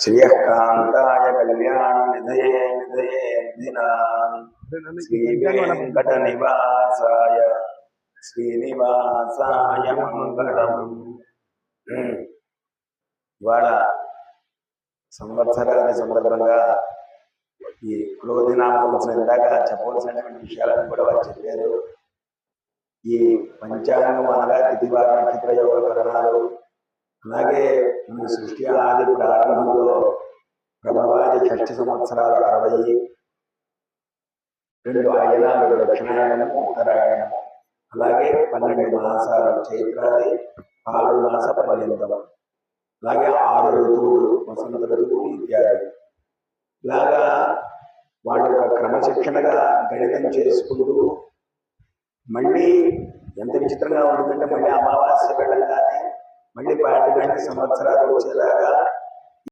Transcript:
శ్రీయకాంతాయ కళ్యాణ నిధయే నిధయే నిధినాం శ్రీ వెంకట నివాసాయ శ్రీనివాసాయ మంగళం. ఇవాళ సంవత్సరాది సందర్భంగా ఈ క్రోధినామవలసిన ఇందాక చెప్పవలసినటువంటి విషయాలను కూడా వారు చెప్పారు. ఈ పంచాంగం అనగా తిథివార నక్షత్ర యోగ కరణాలు, అలాగే మన సృష్టి ఆది ప్రారంభంలో ప్రభవాది షష్ఠి సంవత్సరాలు 60, 2 అయనాలు దక్షిణాయనం ఉత్తరాయణం, అలాగే 12 మాసాలు చైత్రాది 6 మాస పర్యంతం, అలాగే 6 ఋతువులు వసంత ఋతువు ఇత్యాది. ఇలాగా వాళ్ళ క్రమశిక్షణగా గణితం చేసుకుంటూ మళ్ళీ ఎంత విచిత్రంగా ఉంటుందంటే మళ్ళీ అమావాస్య వెళ్ళగానే మళ్ళీ 12 సంవత్సరాలు వచ్చేలాగా